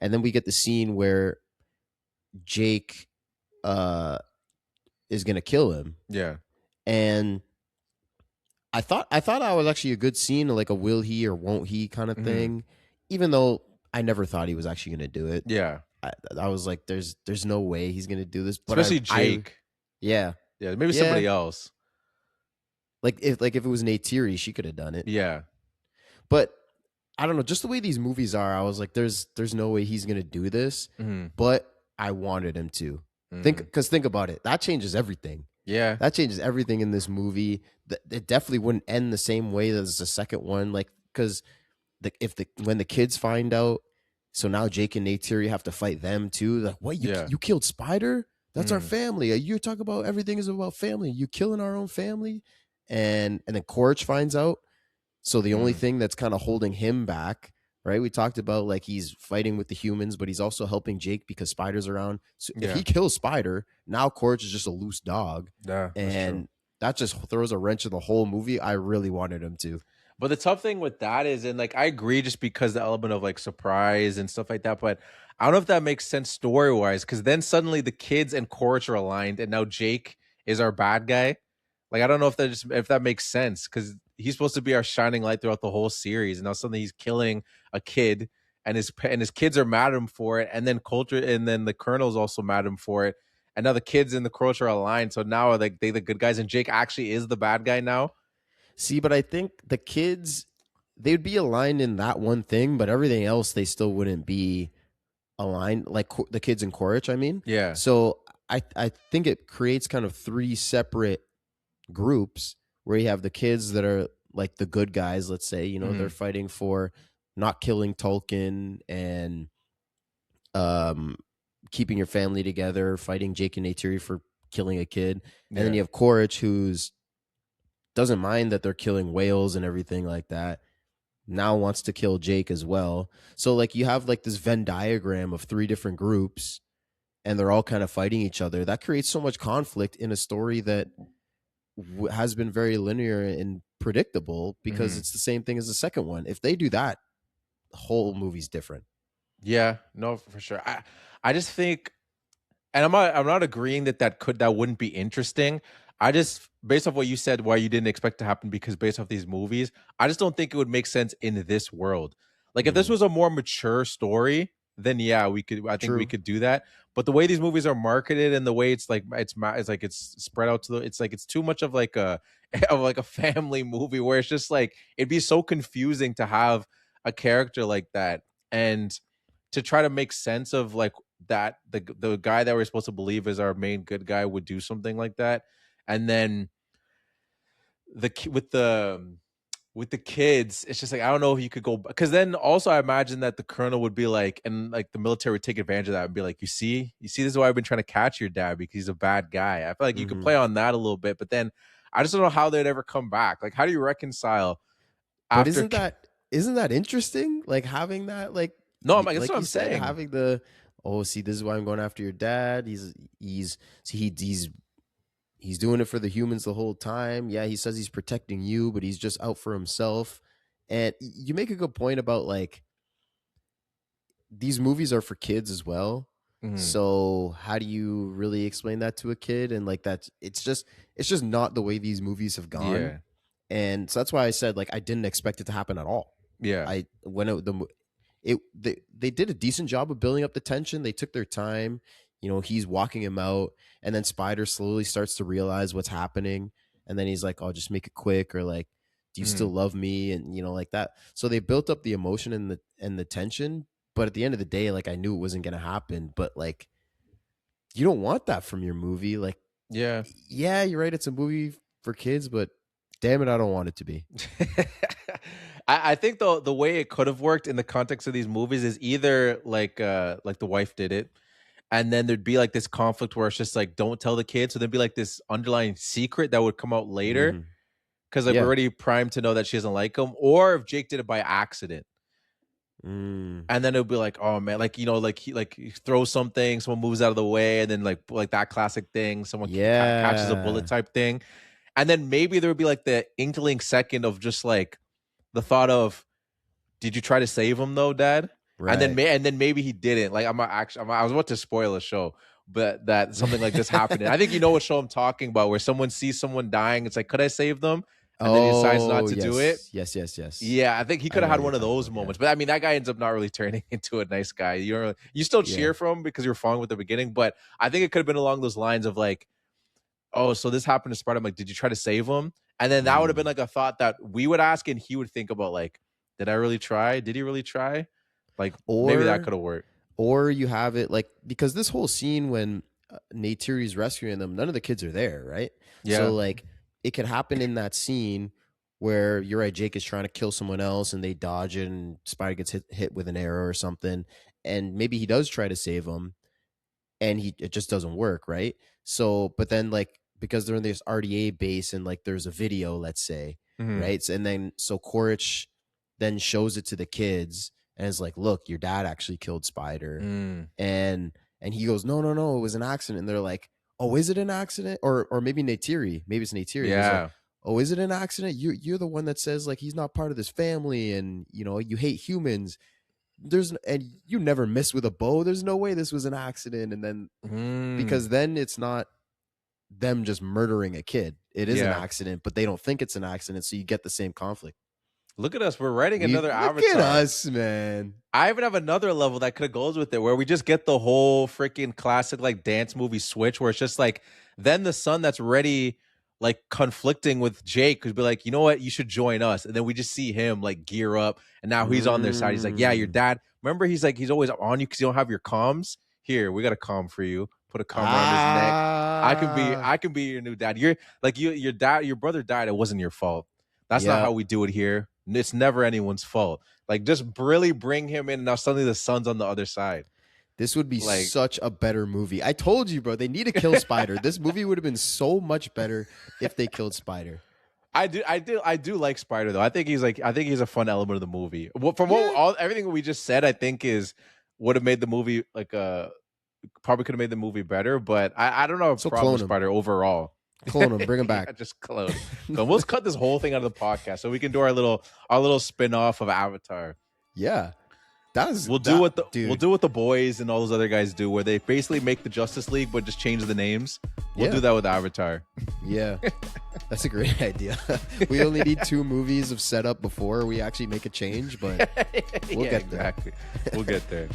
and then we get the scene where Jake is gonna kill him, Yeah. and I thought that was actually a good scene, like a will he or won't he kind of Hmm. thing, even though I never thought he was actually gonna do it. Yeah. I was like, there's no way he's gonna do this, but Especially I Jake. yeah Yeah. Maybe yeah somebody else. like if it was Neytiri, she could have done it, Yeah. but I don't know, just the way these movies are, I was like, there's no way he's gonna do this, Hmm. but I wanted him to. Hmm. Think about it. That changes everything. Yeah. That changes everything in this movie. It definitely wouldn't end the same way as the second one, like because when the kids find out, so now Jake and Neytiri have to fight them too. Like, what Yeah. you killed Spider? That's our Hmm. family. You talk about everything is about family. You killing our own family, and then Korch finds out. So the only Hmm. thing that's kind of holding him back, right? We talked about like he's fighting with the humans, but he's also helping Jake because Spider's around. So if Yeah. he kills Spider, now Korch is just a loose dog, Yeah. That's true. and that just throws a wrench in the whole movie. I really wanted him to. But the tough thing with that is, and like I agree, just because the element of like surprise and stuff like that. But I don't know if that makes sense story wise, because then suddenly the kids and Korch are aligned, and now Jake is our bad guy. Like I don't know if that makes sense, because he's supposed to be our shining light throughout the whole series, and now suddenly he's killing a kid, and his kids are mad at him for it, and then culture, and then the Colonel's also mad at him for it, and now the kids and the Korch are aligned, so now like they the good guys, and Jake actually is the bad guy now. See, but I think the kids, they'd be aligned in that one thing, but everything else they still wouldn't be aligned. Like the kids in Quaritch, I mean. Yeah. So I think it creates kind of three separate groups where you have the kids that are like the good guys. Let's say they're Hmm. fighting for not killing Tolkien and um keeping your family together, fighting Jake and Neytiri for killing a kid, and then Yeah. you have Quaritch who's doesn't mind that they're killing whales and everything like that. Now wants to kill Jake as well. So like you have like this Venn diagram of three different groups and they're all kind of fighting each other. That creates so much conflict in a story that has been very linear and predictable because Hmm. it's the same thing as the second one. If they do that, the whole movie's different. Yeah, no, for sure. I just think, and I'm not agreeing that wouldn't be interesting. I just, based off what you said, why you didn't expect to happen, because based off these movies, I just don't think it would make sense in this world. Like if this Mm, was a more mature story, then yeah, we could. I think we true. could do that. But the way these movies are marketed and the way it's like it's spread out to it's like it's too much of like a of like a family movie where it's just like it'd be so confusing to have a character like that, and to try to make sense of like that the guy that we're supposed to believe is our main good guy would do something like that, and then with the kids, it's just like I don't know if you could go, because then also I imagine that the colonel would be like, and like the military would take advantage of that and be like, you see, this is why I've been trying to catch your dad, because he's a bad guy. I feel like you could Hmm. play on that a little bit, but then I just don't know how they'd ever come back. Like, how do you reconcile But after? isn't that interesting? Like having that, like No, I'm like, that's like what you I'm said, saying. having the oh, see, this is why I'm going after your dad. He's see he's doing it for the humans the whole time. Yeah, he says he's protecting you, but he's just out for himself. And you make a good point about like these movies are for kids as well. Mhm. So how do you really explain that to a kid? And like that's it's just not the way these movies have gone. Yeah, And so that's why I said like I didn't expect it to happen at all. yeah. I when it, the it they did a decent job of building up the tension. They took their time. He's walking him out, and then Spider slowly starts to realize what's happening, and then he's like, "I'll just make it quick," or like, "Do you still Mhm. love me?" And like that. So they built up the emotion and the tension. But at the end of the day, like I knew it wasn't gonna happen. But like you don't want that from your movie. Like, Yeah. yeah, you're right. It's a movie for kids, but damn it, I don't want it to be. I think the way it could have worked in the context of these movies is either like the wife did it, and then there'd be like this conflict where it's just like don't tell the kids, so there'd be like this underlying secret that would come out later, Hmm. because like we're Yeah. already primed to know that she doesn't like him, or if Jake did it by accident. Mm. And then it'll be like, oh man, like he throws something, someone moves out of the way, and then like that classic thing, someone catches a bullet Yeah. type thing, and then maybe there would be like the inkling second of just like the thought of, did you try to save him though, Dad? Right. and then maybe he didn't. Like I was about to spoil a show, but that something like this happened. And I think you know what show I'm talking about, where someone sees someone dying. It's like, could I save them? And then he decides not Oh, to do it. yes. Yes, yes, yes. Yeah, I think he I could have know what had you're one of talking those about. Yeah. moments. But I mean, that guy ends up not really turning into a nice guy. You still Yeah. cheer for him because you're following with the beginning. But I think it could have been along those lines of like, oh, so this happened to Sparta. I'm like, did you try to save him? And then that would have been Mm. like a thought that we would ask, and he would think about like, did I really try? Did he really try? Like maybe that Or could have worked. or you have it like, because this whole scene when Neytiri's rescuing them, none of the kids are there, right? So Yeah. like it could happen in that scene where you're right, Jake is trying to kill someone else and they dodge it and Spider gets hit with an arrow or something, and maybe he does try to save him and it just doesn't work, right? So but then like because they're in this RDA base and like there's a video, let's say, Mhm. right? So, and then so Quaritch then shows it to the kids and is like, look, your dad actually killed Spider. Mm. And he goes, no, no, no, it was an accident. And they're like, oh, is it an accident? Or maybe Neytiri, maybe it's Neytiri. He's like, Yeah. oh, is it an accident? You're the one that says like he's not part of this family and you know you hate humans. And you never miss with a bow. There's no way this was an accident. And then Mm. because then it's not them just murdering a kid. It is an Yeah. accident, but they don't think it's an accident, so you get the same conflict. Look at us. We're writing We another look at Avatar. us, man. I even have another level that could have goes with it, where we just get the whole freaking classic like dance movie switch, where it's just like then the son that's ready, like conflicting with Jake, could be like, you know what, you should join us, and then we just see him like gear up, and now he's on their side. He's like, yeah, your Mm. dad. Remember, he's like, he's always on you because you don't have your comms. Here, we got a comm for you. Put a comm around his neck. Ah, I can be your new dad. You're like your dad, your brother died. It wasn't your fault. That's not yeah. how we do it here. It's never anyone's fault. Like just really bring him in. Now suddenly the son's on the other side. This would be Like such a better movie. I told you, bro. They need to kill Spider. This movie would have been so much better if they killed Spider. I do like Spider though. I think he's a fun element of the movie. From Yeah. everything we just said, I think is would have made the movie like probably could have made the movie better. But I don't know a So problem with clone him. Spider overall. Clone him. Bring him Yeah, back. just clone. So we'll cut this whole thing out of the podcast so we can do our little spin off of Avatar. Yeah. That was We'll do dude. what the boys and all those other guys do, where they basically make the Justice League but just change the names. We'll Yeah. do that with Avatar. Yeah. That's a great idea. We only need 2 movies of setup before we actually make a change, but we'll Yeah, get there. exactly. We'll get there.